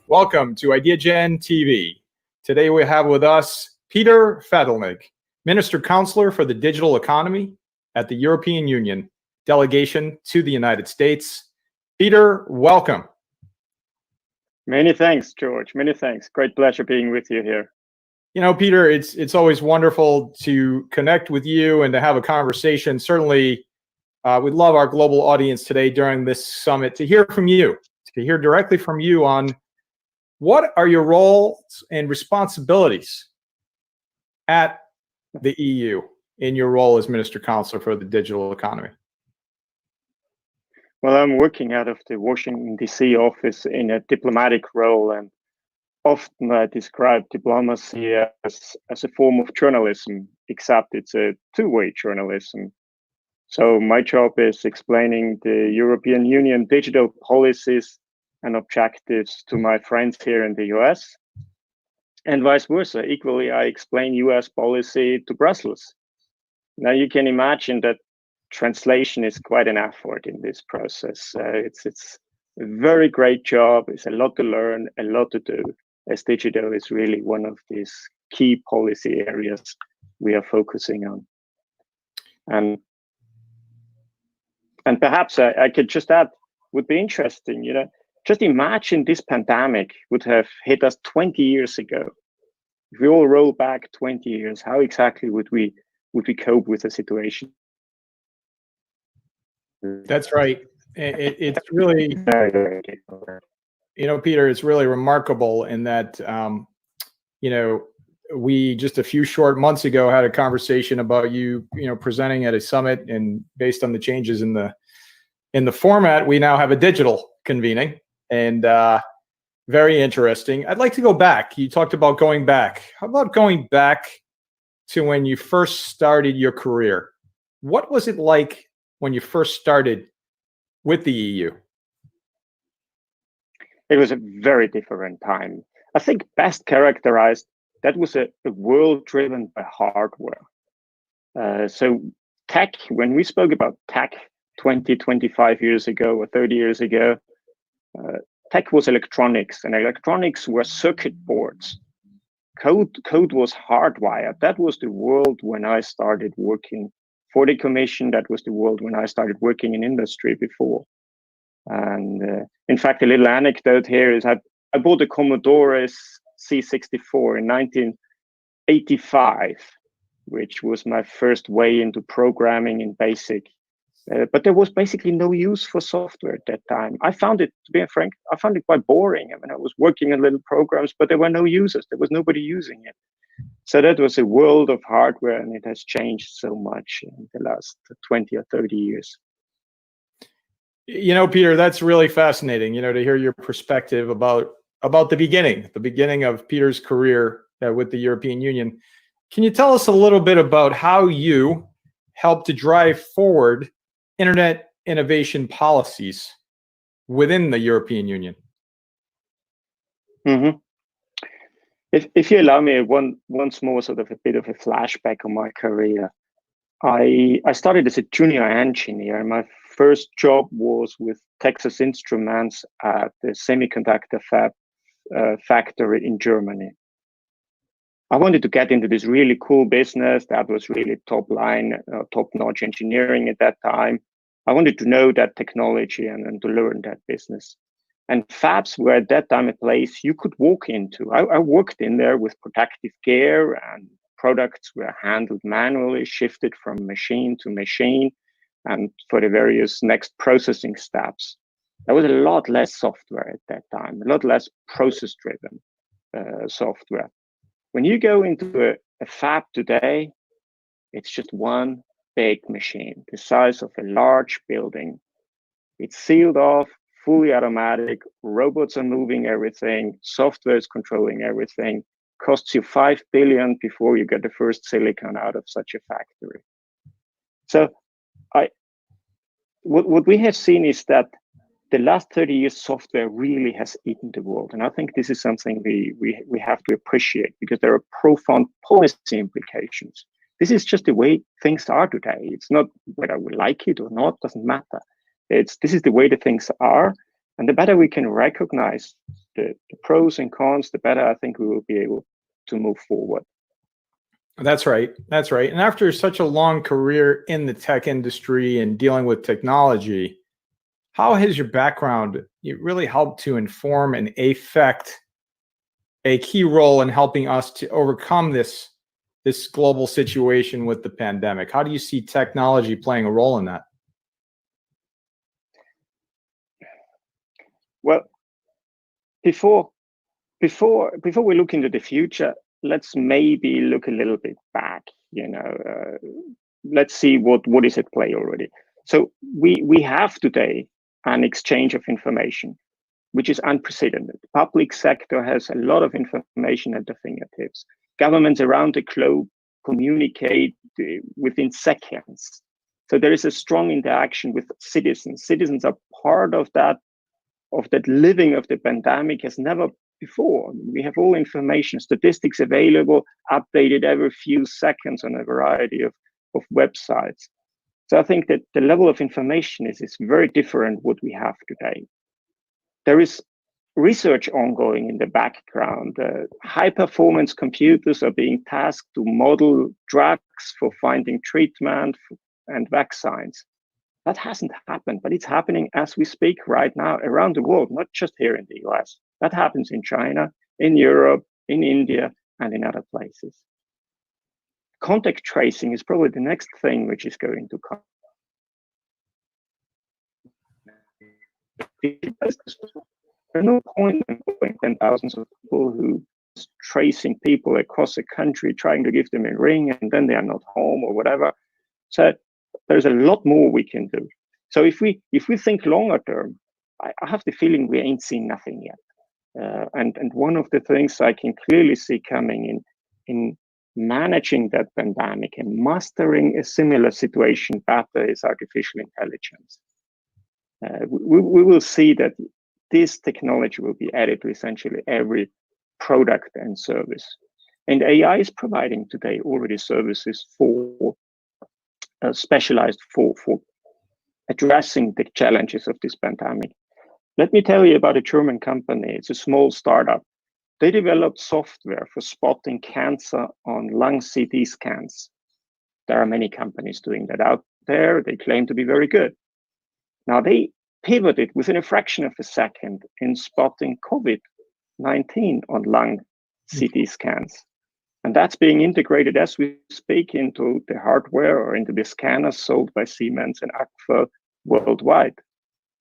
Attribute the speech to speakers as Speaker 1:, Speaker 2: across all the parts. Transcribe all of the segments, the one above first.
Speaker 1: Welcome to Ideagen TV. Today we have with us Peter Fatelnig, Minister-Counsellor for the Digital Economy at the European Union, Delegation to the United States. Peter, welcome.
Speaker 2: Many thanks, George. Many thanks. Great pleasure being with you here.
Speaker 1: You know, Peter, it's always wonderful to connect with you and to have a conversation. Certainly, we'd love our global audience today during this summit to hear from you, to hear directly from you on what are your roles and responsibilities at the EU in your role as Minister-Counsellor for the Digital Economy.
Speaker 2: Well, I'm working out of the Washington, D.C. office in a diplomatic role, and often I describe diplomacy as a form of journalism, except it's a two-way journalism. So my job is explaining the European Union digital policies and objectives to my friends here in the US, and vice versa. Equally, I explain US policy to Brussels. Now you can imagine that translation is quite an effort in this process. It's a very great job. It's a lot to learn, a lot to do, as digital is really one of these key policy areas we are focusing on. And perhaps I could just add, would be interesting, you know, just imagine this pandemic would have hit us 20 years ago. If we all roll back 20 years, how exactly would we cope with the situation?
Speaker 1: That's right. It's really, you know, Peter, it's really remarkable in that, you know, we just a few short months ago had a conversation about you know, presenting at a summit, and based on the changes in the format, we now have a digital convening, and very interesting. I'd like to go back. You talked about going back. How about going back to when you first started your career? What was it like when you first started with the EU?
Speaker 2: It was a very different time. I think best characterized, that was a world driven by hardware. So tech, when we spoke about tech 20, 25 years ago or 30 years ago, tech was electronics, and electronics were circuit boards. Code was hardwired. That was the world when I started working for the Commission. That was the world when I started working in industry before. And in fact, a little anecdote here is I bought a Commodore C64 in 1985, which was my first way into programming in BASIC. But there was basically no use for software at that time. I found it, to be frank, I found it quite boring. I mean, I was working on little programs, but there were no users. There was nobody using it. So that was a world of hardware, and it has changed so much in the last 20 or 30 years.
Speaker 1: You know, Peter, that's really fascinating, you know, to hear your perspective about the beginning of Peter's career with the European Union. Can you tell us a little bit about how you helped to drive forward internet innovation policies within the European Union?
Speaker 2: Mm-hmm. If you allow me once more sort of a bit of a flashback on my career, I started as a junior engineer. My first job was with Texas Instruments at the semiconductor factory in Germany. I wanted to get into this really cool business that was really top-notch engineering at that time. I wanted to know that technology and to learn that business. And fabs were at that time a place you could walk into. I worked in there with protective gear, and products were handled manually, shifted from machine to machine, and for the various next processing steps. There was a lot less software at that time, a lot less process-driven software. When you go into a fab today, it's just one big machine, the size of a large building. It's sealed off, fully automatic, robots are moving everything, software is controlling everything, costs you $5 billion before you get the first silicon out of such a factory. So what we have seen is that the last 30 years, software really has eaten the world. And I think this is something we have to appreciate, because there are profound policy implications. This is just the way things are today. It's not whether we like it or not, doesn't matter. This is the way the things are. And the better we can recognize the pros and cons, the better I think we will be able to move forward.
Speaker 1: That's right. That's right. And after such a long career in the tech industry and dealing with technology, how has your background really helped to inform and affect a key role in helping us to overcome this global situation with the pandemic? How do you see technology playing a role in that?
Speaker 2: Well, before we look into the future, let's maybe look a little bit back. Let's see what is at play already. So we have today an exchange of information, which is unprecedented. The public sector has a lot of information at their fingertips. Governments around the globe communicate within seconds. So there is a strong interaction with citizens. Citizens are part of that living of the pandemic as never before. We have all information, statistics available, updated every few seconds on a variety of websites. So I think that the level of information is very different what we have today. There is research ongoing in the background. High performance computers are being tasked to model drugs for finding treatment and vaccines. That hasn't happened, but it's happening as we speak right now around the world, not just here in the US. That happens in China, in Europe, in India, and in other places. Contact tracing is probably the next thing which is going to come. There's no point in employing thousands of people who are tracing people across the country, trying to give them a ring, and then they are not home or whatever. So there's a lot more we can do. So if we think longer term, I have the feeling we ain't seen nothing yet. And one of the things I can clearly see coming in managing that pandemic and mastering a similar situation better is artificial intelligence. We will see that this technology will be added to essentially every product and service. And AI is providing today already services for specialized for addressing the challenges of this pandemic. Let me tell you about a German company. It's a small startup. They developed software for spotting cancer on lung CT scans. There are many companies doing that out there. They claim to be very good. Now they pivoted within a fraction of a second in spotting COVID-19 on lung CT scans. And that's being integrated as we speak into the hardware or into the scanners sold by Siemens and Agfa worldwide.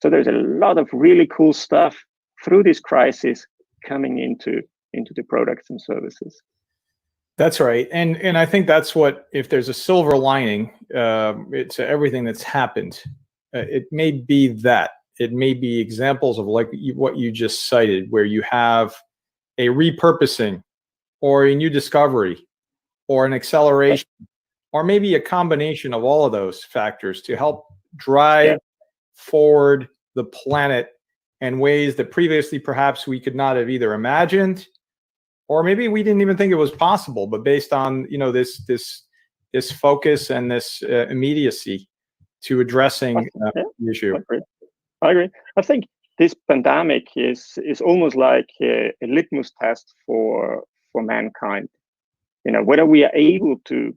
Speaker 2: So there's a lot of really cool stuff through this crisis coming into the products and services.
Speaker 1: That's right. And I think that's what, if there's a silver lining, it's everything that's happened. It may be that. It may be examples of like what you just cited, where you have a repurposing or a new discovery or an acceleration, or maybe a combination of all of those factors to help drive forward the planet in ways that previously perhaps we could not have either imagined, or maybe we didn't even think it was possible, but based on this focus and this immediacy to addressing the issue.
Speaker 2: I agree. I think this pandemic is almost like a litmus test for mankind. Whether we are able to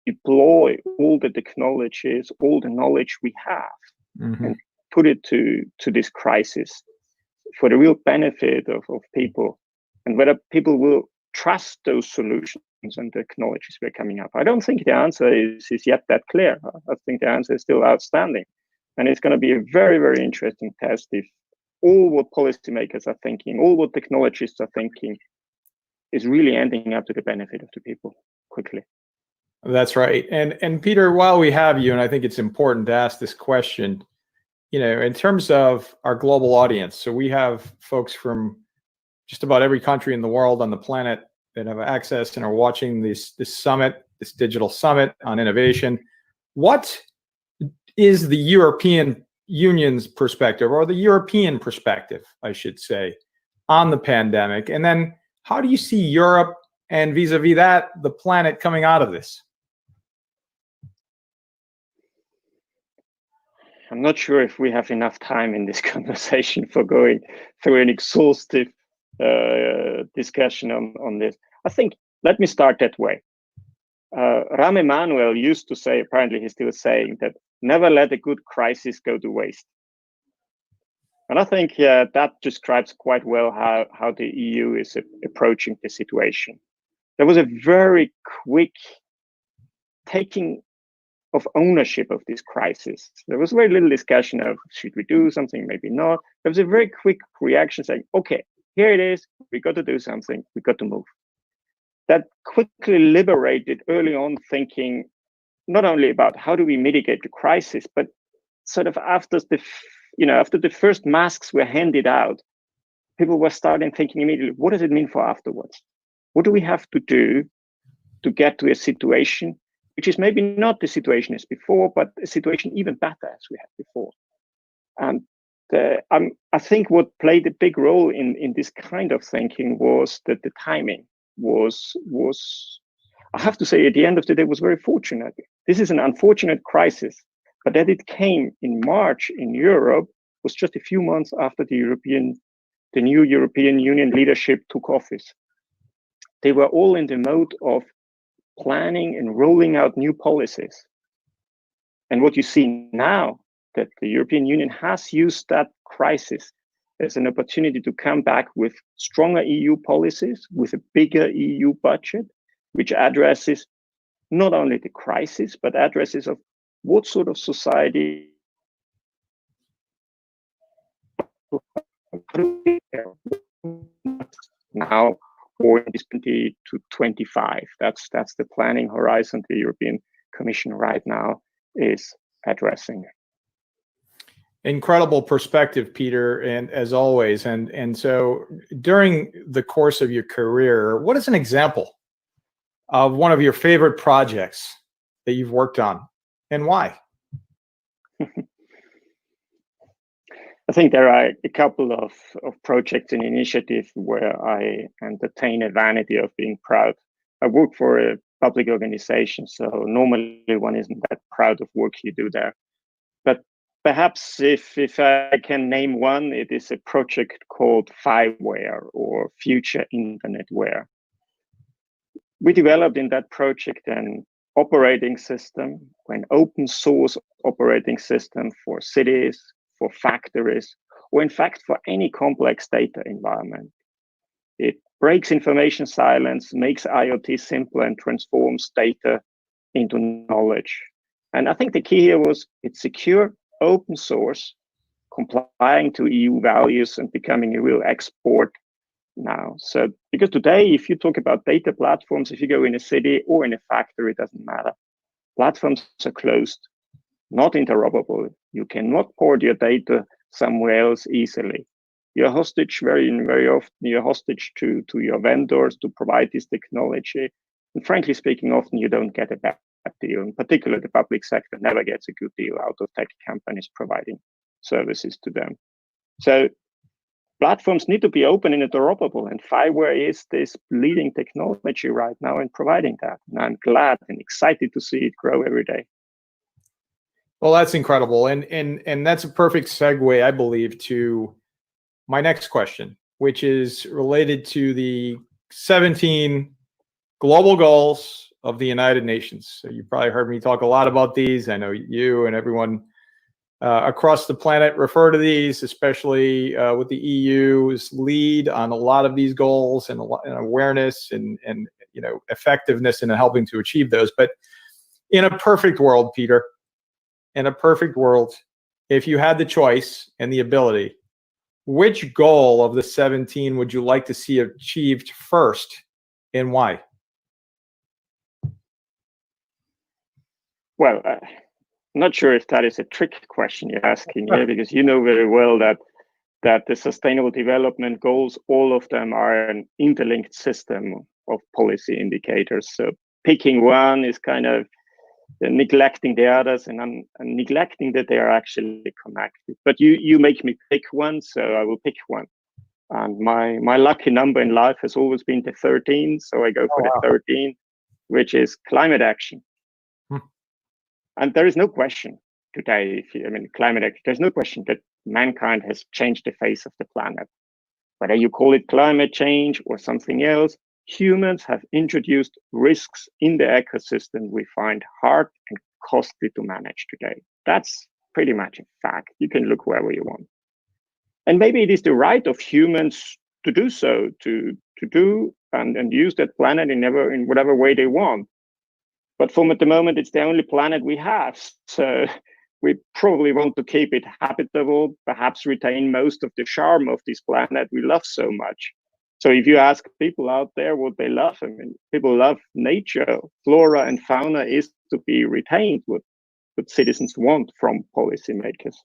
Speaker 2: deploy all the technologies, all the knowledge we have, and put it to this crisis for the real benefit of people, and whether people will trust those solutions and technologies we're coming up. I don't think the answer is yet that clear. I think the answer is still outstanding. And it's going to be a very, very interesting test if all what policymakers are thinking, all what technologists are thinking is really ending up to the benefit of the people quickly.
Speaker 1: That's right. And Peter, while we have you, and I think it's important to ask this question, in terms of our global audience, so we have folks from just about every country in the world on the planet that have access and are watching this summit, this digital summit on innovation. What is the European Union's perspective, or the European perspective, I should say, on the pandemic? And then how do you see Europe and vis-a-vis that, the planet coming out of this?
Speaker 2: I'm not sure if we have enough time in this conversation for going through an exhaustive discussion on this. I think, let me start that way. Rahm Emanuel used to say, apparently he's still saying, that never let a good crisis go to waste. And I think that describes quite well how the EU is approaching the situation. There was a very quick taking of ownership of this crisis. There was very little discussion of, should we do something, maybe not. There was a very quick reaction saying, okay, here it is, we got to do something, we got to move. That quickly liberated early on thinking, not only about how do we mitigate the crisis, but sort of after the first masks were handed out, people were starting thinking immediately, what does it mean for afterwards? What do we have to do to get to a situation which is maybe not the situation as before, but a situation even better as we had before? And I think what played a big role in this kind of thinking was that the timing was, I have to say, at the end of the day, was very fortunate. This is an unfortunate crisis, but that it came in March in Europe was just a few months after the new European Union leadership took office. They were all in the mode of planning and rolling out new policies. And what you see now, that the European Union has used that crisis as an opportunity to come back with stronger EU policies, with a bigger EU budget, which addresses not only the crisis, but addresses of what sort of society now or in 20 to 25. That's the planning horizon the European Commission right now is addressing.
Speaker 1: Incredible perspective, Peter, and as always. And so during the course of your career, what is an example of one of your favorite projects that you've worked on, and why?
Speaker 2: I think there are a couple of projects and initiatives where I entertain a vanity of being proud. I work for a public organization, so normally one isn't that proud of work you do there. But perhaps if I can name one, it is a project called FiWare, or Future Internetware. We developed in that project an operating system, an open source operating system for cities, for factories, or in fact for any complex data environment. It breaks information silence, makes IoT simple, and transforms data into knowledge. And I think the key here was it's secure, open source, complying to EU values, and becoming a real export now. So because today, if you talk about data platforms, if you go in a city or in a factory, it doesn't matter. Platforms are closed, not interoperable. You cannot port your data somewhere else easily. You're hostage very often. You're hostage to your vendors to provide this technology. And frankly speaking, often you don't get a bad deal. In particular, the public sector never gets a good deal out of tech companies providing services to them. So platforms need to be open and interoperable, and FiWare is this leading technology right now in providing that. And I'm glad and excited to see it grow every day.
Speaker 1: Well, that's incredible. And that's a perfect segue, I believe, to my next question, which is related to the 17 global goals of the United Nations. So you probably heard me talk a lot about these. I know you and everyone across the planet refer to these, especially with the EU's lead on a lot of these goals and awareness and effectiveness in helping to achieve those. But in a perfect world, Peter, in a perfect world, if you had the choice and the ability, which goal of the 17 would you like to see achieved first, and why?
Speaker 2: Well, I'm not sure if that is a trick question you're asking here, because you know very well that the Sustainable Development Goals, all of them are an interlinked system of policy indicators. So picking one is kind of neglecting the others, and I'm neglecting that they are actually connected. But you make me pick one, so I will pick one. And my lucky number in life has always been the 13, so I go for the 13, which is climate action. And there is no question today, climate action, there's no question that mankind has changed the face of the planet. whether you call it climate change or something else, humans have introduced risks in the ecosystem we find hard and costly to manage today. That's pretty much a fact. You can look wherever you want. And maybe it is the right of humans to do so, to do and use that planet in whatever way they want. But at the moment, it's the only planet we have. So we probably want to keep it habitable, perhaps retain most of the charm of this planet we love so much. So if you ask people out there what they love, I mean, people love nature. Flora and fauna is to be retained, what citizens want from policymakers.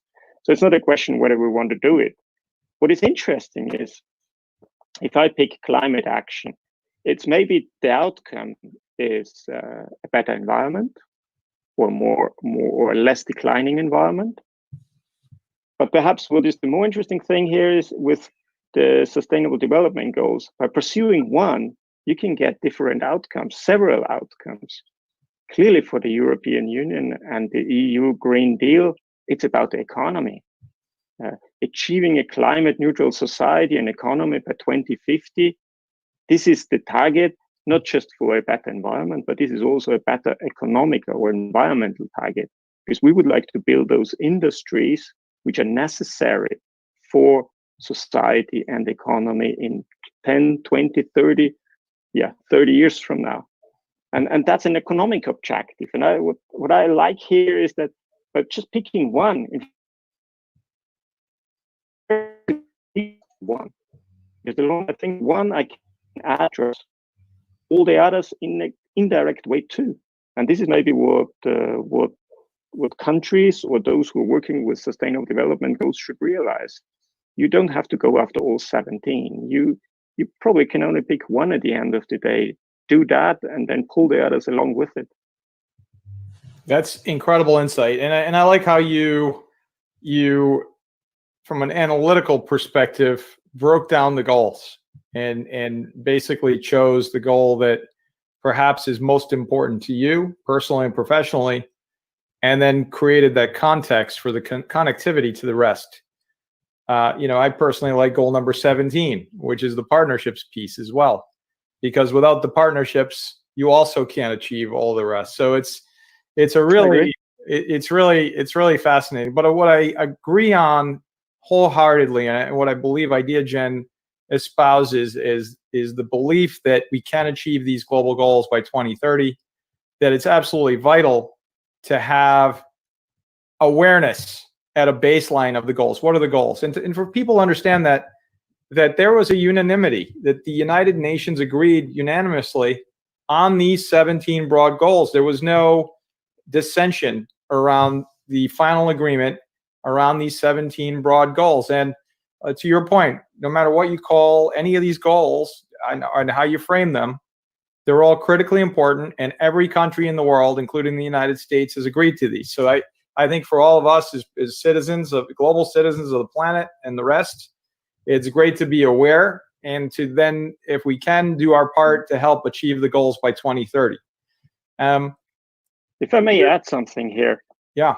Speaker 2: So it's not a question whether we want to do it. What is interesting is, if I pick climate action, it's maybe the outcome is a better environment, or more or less declining environment. But perhaps what is the more interesting thing here is with the Sustainable Development Goals, by pursuing one, you can get different outcomes, several outcomes. Clearly for the European Union and the EU Green Deal, it's about the economy. Achieving a climate neutral society and economy by 2050, this is the target, not just for a better environment, but this is also a better economic or environmental target, because we would like to build those industries which are necessary for society and economy in 10, 20, 30 years from now. And that's an economic objective. And what I like here is that by just picking one, I think one I can address all the others in an indirect way too. And this is maybe what countries or those who are working with sustainable development goals should realize. You don't have to go after all 17. You probably can only pick one at the end of the day. Do that and then pull the others along with it.
Speaker 1: That's incredible insight. And I like how you from an analytical perspective broke down the goals and basically chose the goal that perhaps is most important to you personally and professionally, and then created that context for the connectivity to the rest. I personally like goal number 17, which is the partnerships piece as well, because without the partnerships, you also can't achieve all the rest. So it's really fascinating. But what I agree on wholeheartedly, and what I believe Ideagen espouses is the belief that we can achieve these global goals by 2030, that it's absolutely vital to have awareness at a baseline of the goals. What are the goals? And for people to understand that there was a unanimity, that the United Nations agreed unanimously on these 17 broad goals. There was no dissension around the final agreement around these 17 broad goals. And to your point, no matter what you call any of these goals and how you frame them, they're all critically important, and every country in the world, including the United States, has agreed to these. So I think for all of us as citizens of global citizens of the planet and the rest, it's great to be aware and to then, if we can, do our part to help achieve the goals by 2030.
Speaker 2: If I may add something here.
Speaker 1: Yeah.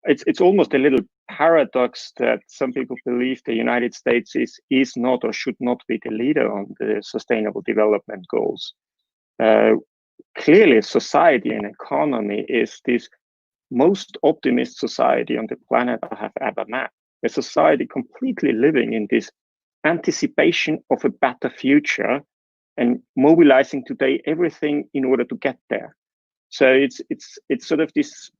Speaker 2: It's almost a little paradox that some people believe the United States is not or should not be the leader on the Sustainable Development Goals. Clearly, society and economy is this most optimist society on the planet I have ever met. A society completely living in this anticipation of a better future and mobilizing today everything in order to get there. So it's sort of this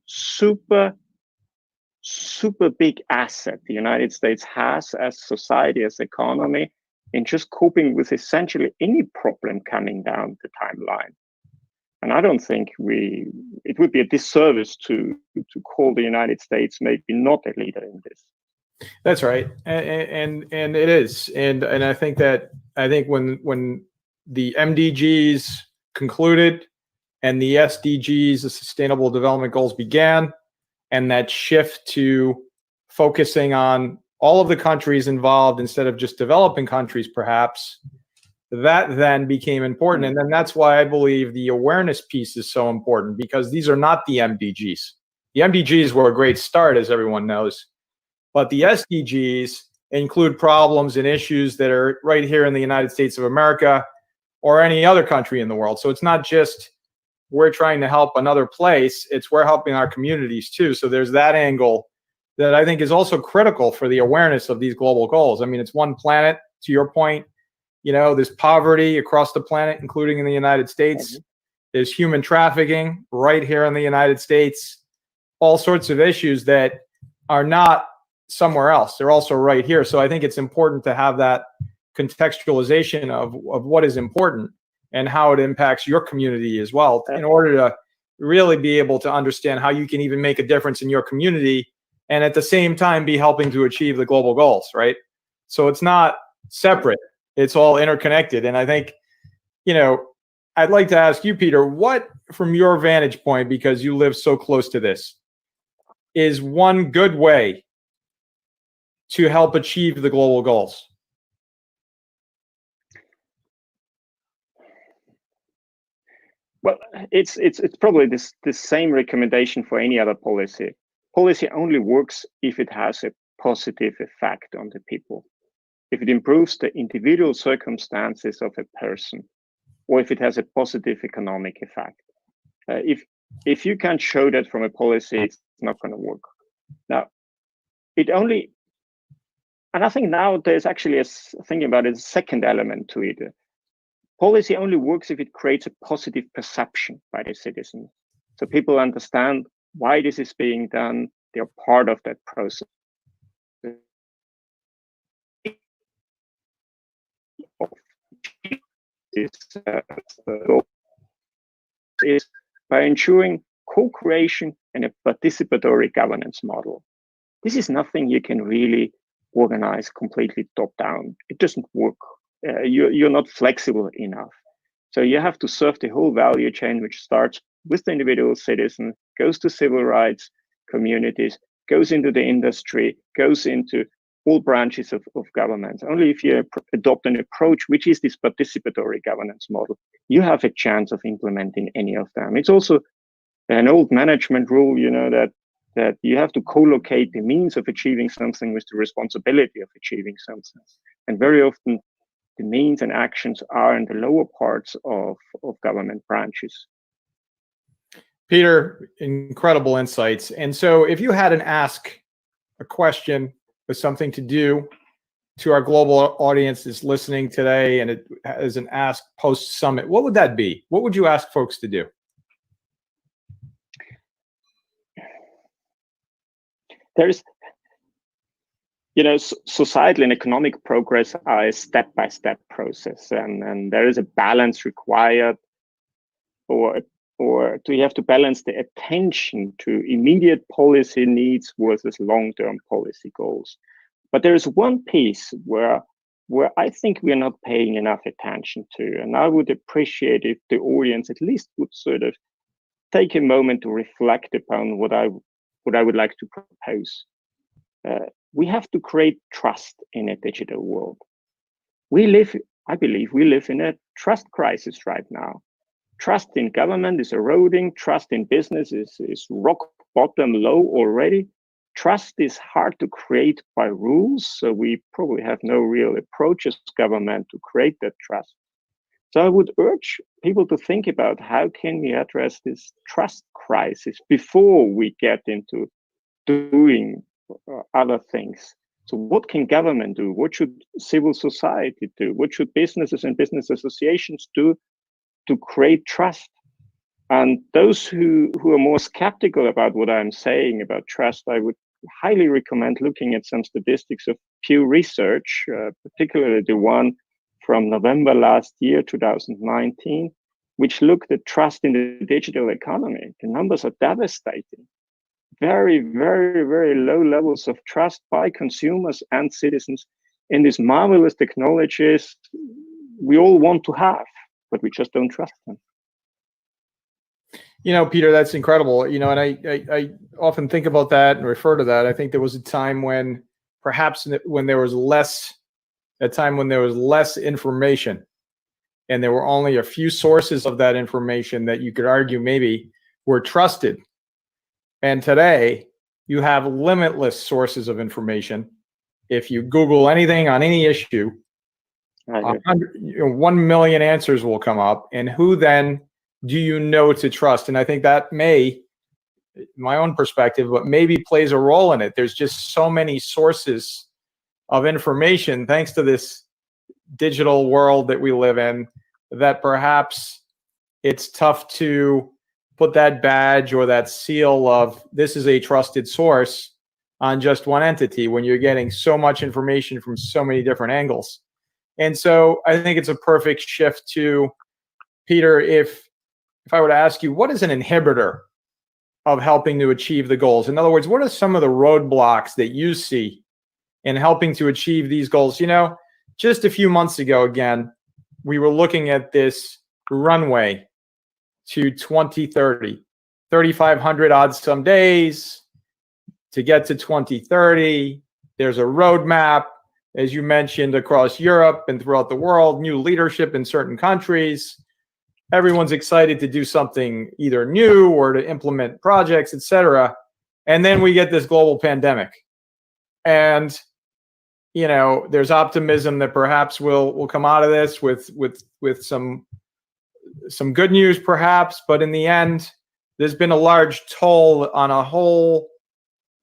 Speaker 2: super big asset the United States has as society, as economy, in just coping with essentially any problem coming down the timeline. And I don't think it would be a disservice to call the United States maybe not a leader in this.
Speaker 1: That's right, and it is, and I think when the MDGs concluded and the SDGs, the Sustainable Development Goals, began, and that shift to focusing on all of the countries involved instead of just developing countries, perhaps, that then became important. And then that's why I believe the awareness piece is so important, because these are not the MDGs. The MDGs were a great start, as everyone knows, but the SDGs include problems and issues that are right here in the United States of America or any other country in the world. So it's not just we're trying to help another place, it's we're helping our communities too. So there's that angle that I think is also critical for the awareness of these global goals. I mean, it's one planet, to your point. You know, there's poverty across the planet, including in the United States. There's human trafficking right here in the United States. All sorts of issues that are not somewhere else. They're also right here. So I think it's important to have that contextualization of what is important and how it impacts your community as well, in order to really be able to understand how you can even make a difference in your community and at the same time be helping to achieve the global goals, right? So it's not separate. It's all interconnected. And I think, you know, I'd like to ask you, Peter, what, from your vantage point, because you live so close to this, is one good way to help achieve the global goals?
Speaker 2: Well, it's probably this same recommendation for any other policy. Policy only works if it has a positive effect on the people, if it improves the individual circumstances of a person, or if it has a positive economic effect. If you can't show that from a policy, it's not going to work. Now, and I think now there's actually thinking about it, a second element to it. Policy only works if it creates a positive perception by the citizens. So people understand why this is being done. They're part of that process. Is by ensuring co-creation and a participatory governance model. This is nothing you can really organize completely top-down. It doesn't work. You're not flexible enough. So you have to serve the whole value chain, which starts with the individual citizen, goes to civil rights communities, goes into the industry, goes into all branches of government. Only if you adopt an approach, which is this participatory governance model, you have a chance of implementing any of them. It's also an old management rule, you know, that you have to co-locate the means of achieving something with the responsibility of achieving something. And very often, the means and actions are in the lower parts of government branches.
Speaker 1: Peter, incredible insights. And so if you had an ask, a question with something to do to our global audience that's listening today, and it is an ask post-summit, what would that be? What would you ask folks to do?
Speaker 2: There's, you know, societal and economic progress are a step-by-step process, and there is a balance required, or you have to balance the attention to immediate policy needs versus long-term policy goals. But there is one piece where I think we're not paying enough attention to, and I would appreciate if the audience at least would sort of take a moment to reflect upon what I would like to propose. We have to create trust in a digital world. I believe we live in a trust crisis right now. Trust in government is eroding. Trust in business is rock bottom low already. Trust is hard to create by rules, so we probably have no real approach as government to create that trust. So I would urge people to think about how can we address this trust crisis before we get into doing other things. So what can government do? What should civil society do? What should businesses and business associations do to create trust? And those who are more skeptical about what I'm saying about trust, I would highly recommend looking at some statistics of Pew Research, particularly the one from November last year, 2019, which looked at trust in the digital economy. The numbers are devastating. Very, very, very low levels of trust by consumers and citizens in these marvelous technologies we all want to have, but we just don't trust them.
Speaker 1: You know, Peter, that's incredible. You know, and I often think about that and refer to that. I think there was a time when perhaps when there was less information, and there were only a few sources of that information that you could argue maybe were trusted. And today you have limitless sources of information if you Google anything on any issue, 1 million answers will come up, and who then do you know to trust? And I think that may, my own perspective, but maybe plays a role in it. There's just so many sources of information thanks to this digital world that we live in that perhaps it's tough to put that badge or that seal of this is a trusted source on just one entity when you're getting so much information from so many different angles. And so I think it's a perfect shift to, Peter, if I were to ask you, what is an inhibitor of helping to achieve the goals? In other words, what are some of the roadblocks that you see in helping to achieve these goals? You know, just a few months ago, again, we were looking at this runway to 2030, 3,500 odd some days to get to 2030. There's a roadmap, as you mentioned, across Europe and throughout the world, new leadership in certain countries. Everyone's excited to do something either new or to implement projects, etc. And then we get this global pandemic. And, you know, there's optimism that perhaps we'll come out of this with some good news, perhaps. But in the end, there's been a large toll on a whole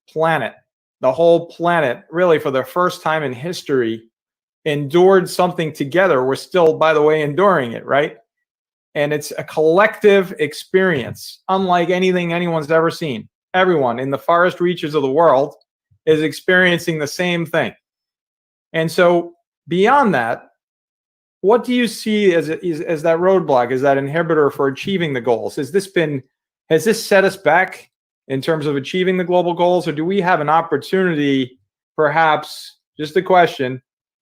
Speaker 1: planet. The whole planet, really, for the first time in history, endured something together. We're still, by the way, enduring it, right? And it's a collective experience, unlike anything anyone's ever seen. Everyone in the farthest reaches of the world is experiencing the same thing. And so beyond that, what do you see as that roadblock, as that inhibitor for achieving the goals? Has this set us back in terms of achieving the global goals, or do we have an opportunity, perhaps, just a question,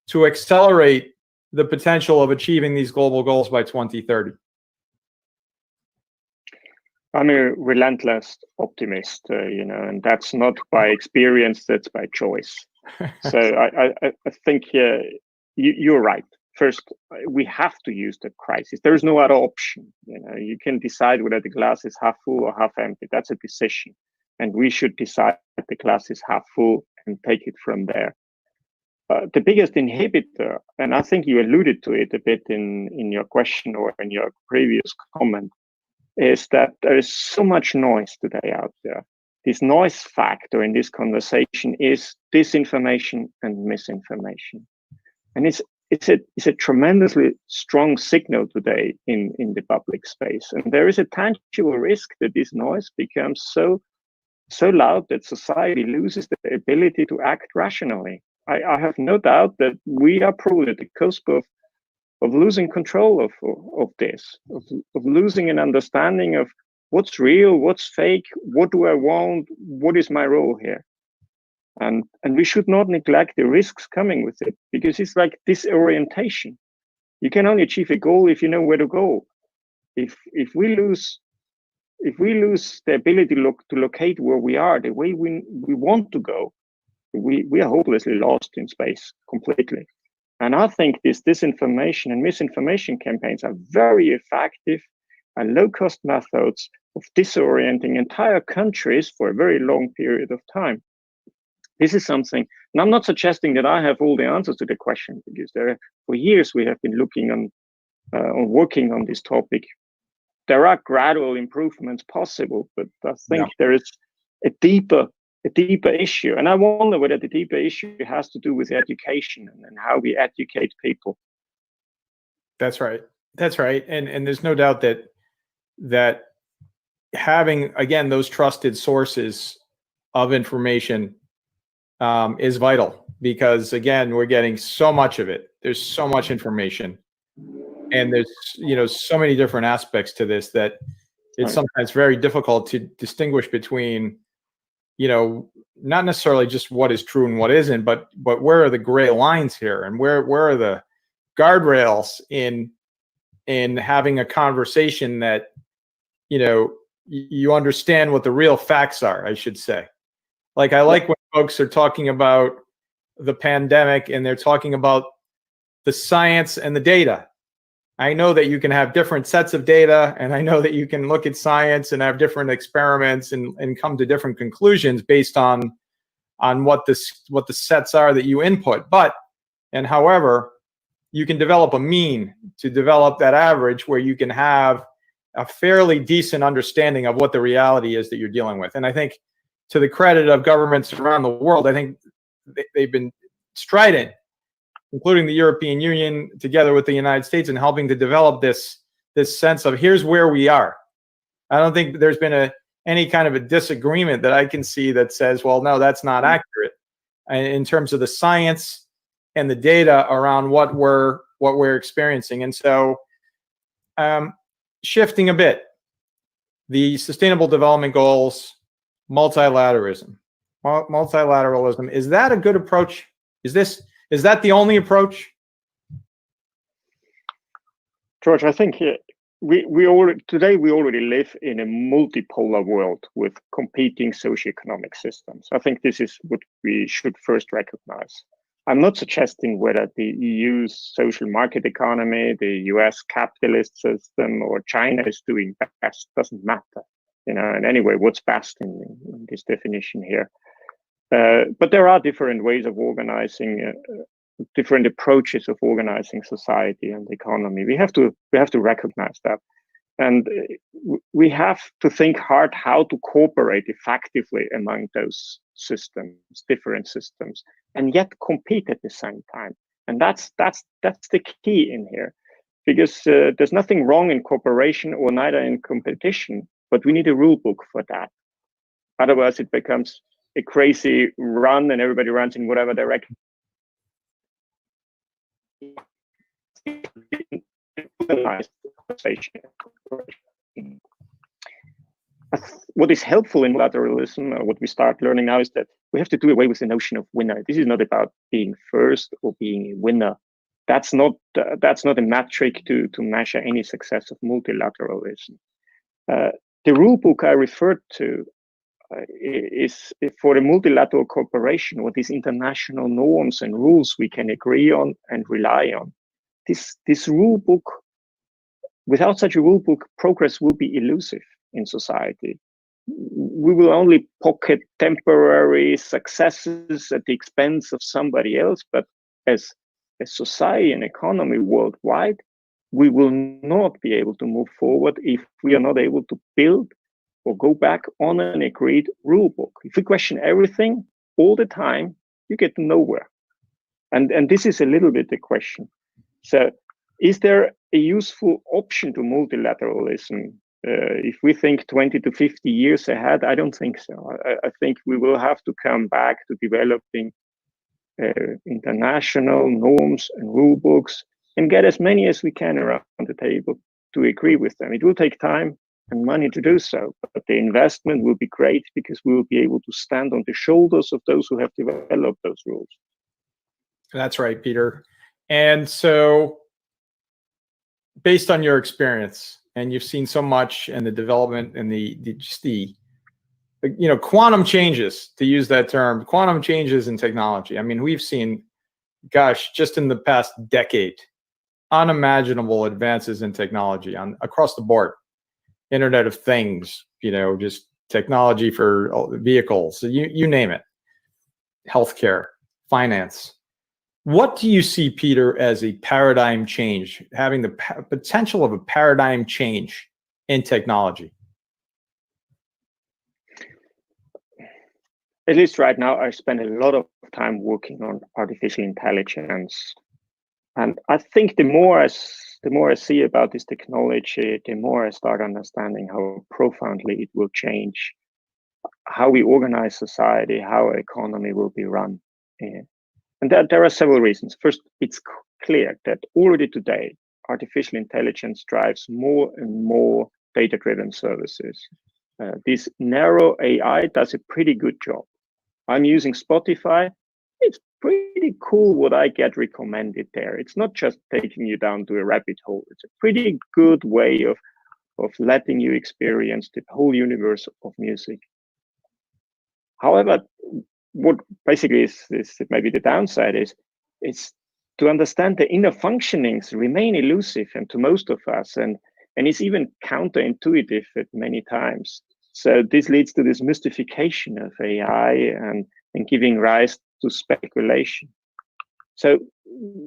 Speaker 1: to accelerate the potential of achieving these global goals by 2030?
Speaker 2: I'm a relentless optimist, you know, and that's not by experience, that's by choice. So I think you're right. First, we have to use the crisis. There is no other option. You know, you can decide whether the glass is half full or half empty. That's a decision. And we should decide that the glass is half full and take it from there. The biggest inhibitor, and I think you alluded to it a bit in your question or in your previous comment, is that there is so much noise today out there. This noise factor in this conversation is disinformation and misinformation. And it's a tremendously strong signal today in the public space. And there is a tangible risk that this noise becomes so loud that society loses the ability to act rationally. I have no doubt that we are probably at the cusp of losing control of this, of losing an understanding of what's real, what's fake, what do I want, what is my role here. And we should not neglect the risks coming with it, because it's like disorientation. You can only achieve a goal if you know where to go. If we lose the ability to locate where we are, the way we want to go, we are hopelessly lost in space completely. And I think this disinformation and misinformation campaigns are very effective and low-cost methods of disorienting entire countries for a very long period of time. This is something, and I'm not suggesting that I have all the answers to the question, because for years we have been looking on working on this topic. There are gradual improvements possible, but I think there is a deeper issue. And I wonder whether the deeper issue has to do with education and how we educate people.
Speaker 1: That's right. That's right. And there's no doubt that having, again, those trusted sources of information is vital, because, again, we're getting so much of it. There's so much information, and there's, you know, so many different aspects to this that it's sometimes very difficult to distinguish between, you know, not necessarily just what is true and what isn't, but where are the gray lines here, and where are the guardrails in having a conversation that, you know, you understand what the real facts are, I should say. Like, I like when folks are talking about the pandemic and they're talking about the science and the data. I know that you can have different sets of data, and I know that you can look at science and have different experiments and come to different conclusions based on on what the sets are that you input. However, you can develop a mean to develop that average where you can have a fairly decent understanding of what the reality is that you're dealing with. And I think, to the credit of governments around the world, I think they've been strident, including the European Union, together with the United States, in helping to develop this sense of here's where we are. I don't think there's been any kind of a disagreement that I can see that says, well, no, that's not accurate in terms of the science and the data around what we're experiencing. And so, shifting a bit, the Sustainable Development Goals, multilateralism, is that a good approach? Is that the only approach?
Speaker 2: George, I think we already live in a multipolar world with competing socioeconomic systems. I think this is what we should first recognize. I'm not suggesting whether the EU's social market economy, the US capitalist system, or China is doing best. Doesn't matter, in any way, what's best in this definition here. But there are different ways of organizing, different approaches of organizing society and economy. We have to recognize that, and we have to think hard how to cooperate effectively among those systems, different systems, and yet compete at the same time. And that's the key in here, because there's nothing wrong in cooperation or neither in competition, but we need a rule book for that. Otherwise, it becomes a crazy run, and everybody runs in whatever direction. What is helpful in multilateralism, what we start learning now, is that we have to do away with the notion of winner. This is not about being first or being a winner. That's not a metric to measure any success of multilateralism. The rule book I referred to is for the multilateral cooperation, what is international norms and rules we can agree on and rely on. This rule book, without such a rule book, progress will be elusive in society. We will only pocket temporary successes at the expense of somebody else, but as a society and economy worldwide, we will not be able to move forward if we are not able to build or go back on an agreed rule book. If you question everything all the time, you get nowhere. And this is a little bit the question. So is there a useful option to multilateralism? If we think 20 to 50 years ahead, I don't think so. I think we will have to come back to developing international norms and rule books and get as many as we can around the table to agree with them. It will take time and money to do so, but the investment will be great because we will be able to stand on the shoulders of those who have developed those rules.
Speaker 1: That's right, Peter. And so, based on your experience, and you've seen so much in the development and the quantum changes, to use that term, quantum changes in technology. I mean, we've seen, gosh, just in the past decade, unimaginable advances in technology across the board. Internet of Things, just technology for vehicles, you name it, healthcare, finance. What do you see, Peter, as a paradigm change, having the potential of a paradigm change in technology?
Speaker 2: At least right now, I spend a lot of time working on artificial intelligence. And I think the more I see about this technology, the more I start understanding how profoundly it will change how we organize society, how our economy will be run. And there are several reasons. First, it's clear that already today, artificial intelligence drives more and more data-driven services. This narrow AI does a pretty good job. I'm using Spotify. It's pretty cool what I get recommended there. It's not just taking you down to a rabbit hole. It's a pretty good way of letting you experience the whole universe of music. However, what basically is maybe the downside is to understand the inner functionings remain elusive and to most of us, and it's even counterintuitive at many times. So this leads to this mystification of AI, and and giving rise to speculation. So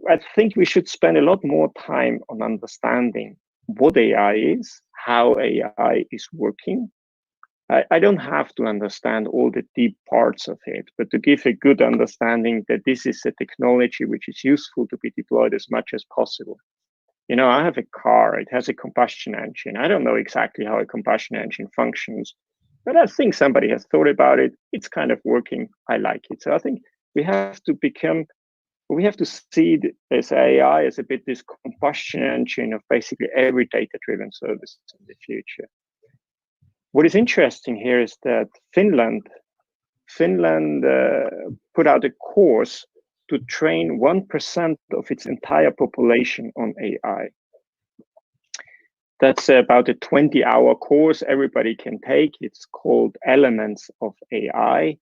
Speaker 2: I think we should spend a lot more time on understanding what AI is, how AI is working. I don't have to understand all the deep parts of it, but to give a good understanding that this is a technology which is useful to be deployed as much as possible. You know, I have a car, it has a combustion engine. I don't know exactly how a combustion engine functions, but I think somebody has thought about it. It's kind of working. I like it. So I think we have to see it as AI as a bit this combustion engine of basically every data-driven service in the future. What is interesting here is that Finland put out a course to train 1% of its entire population on AI. That's about a 20-hour course everybody can take. It's called Elements of AI.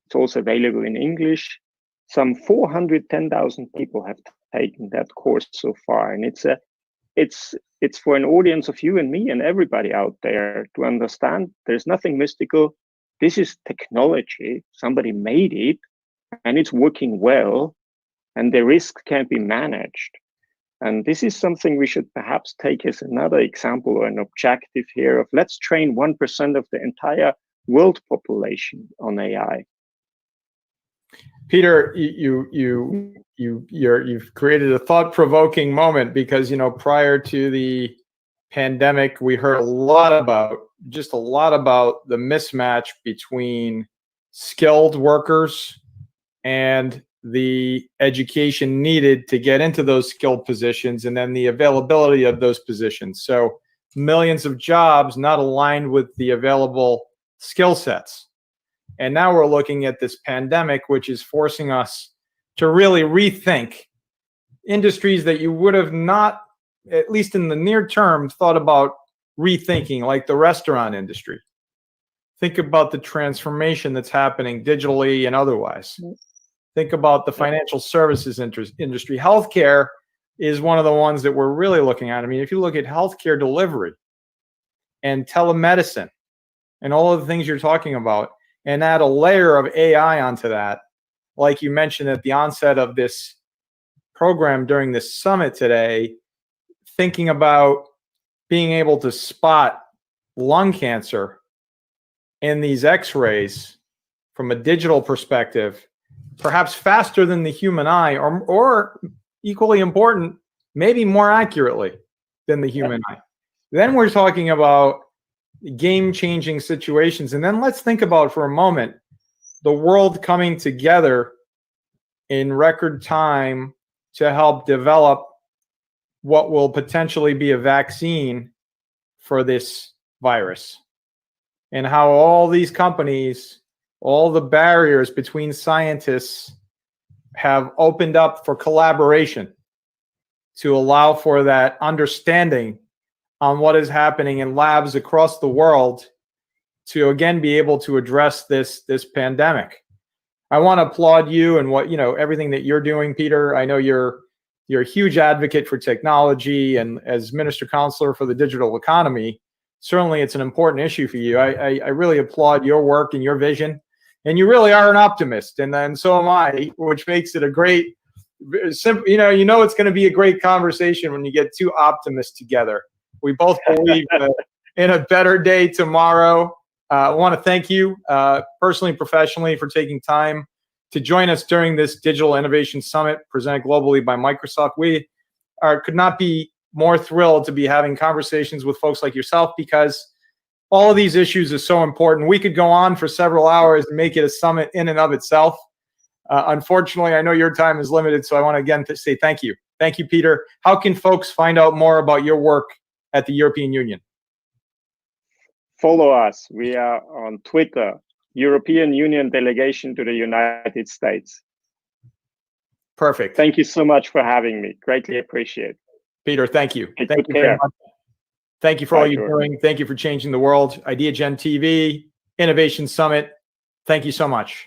Speaker 2: It's also available in English. Some 410,000 people have taken that course so far, and it's for an audience of you and me and everybody out there to understand there's nothing mystical. This is technology. Somebody made it, and it's working well, and the risk can be managed. And this is something we should perhaps take as another example or an objective here of let's train 1% of the entire world population on AI.
Speaker 1: Peter, you've created a thought-provoking moment because, you know, prior to the pandemic, we heard a lot about the mismatch between skilled workers and the education needed to get into those skilled positions, and then the availability of those positions. So millions of jobs not aligned with the available skill sets. And now we're looking at this pandemic, which is forcing us to really rethink industries that you would have not, at least in the near term, thought about rethinking, like the restaurant industry. Think about the transformation that's happening digitally and otherwise. Think about the financial services industry. Healthcare is one of the ones that we're really looking at. I mean, if you look at healthcare delivery and telemedicine and all of the things you're talking about, and add a layer of AI onto that, like you mentioned at the onset of this program during this summit today, thinking about being able to spot lung cancer in these x-rays from a digital perspective, perhaps faster than the human eye, or equally important, maybe more accurately than the human eye. Then we're talking about game-changing situations. And then let's think about for a moment the world coming together in record time to help develop what will potentially be a vaccine for this virus, and how all these companies, all the barriers between scientists have opened up for collaboration to allow for that understanding on what is happening in labs across the world to again be able to address this pandemic. I want to applaud you and what, you know, everything that you're doing, Peter. I know you're a huge advocate for technology, and as Minister-Counsellor for the digital economy, certainly it's an important issue for you. I really applaud your work and your vision, and you really are an optimist, and so am I, which makes it a great, simple. You know it's going to be a great conversation when you get two optimists together. We both believe in a better day tomorrow. I want to thank you personally and professionally for taking time to join us during this Digital Innovation Summit presented globally by Microsoft. We could not be more thrilled to be having conversations with folks like yourself, because all of these issues are so important. We could go on for several hours and make it a summit in and of itself. Unfortunately, I know your time is limited, so I want to again say thank you. Thank you, Peter. How can folks find out more about your work at the European Union?
Speaker 2: Follow us. We are on Twitter, European Union Delegation to the United States.
Speaker 1: Perfect.
Speaker 2: Thank you so much for having me. Greatly appreciate.
Speaker 1: Peter, thank you.
Speaker 2: Thank you very much.
Speaker 1: Thank you for all you're doing. Thank you for changing the world. Ideagen TV, Innovation Summit. Thank you so much.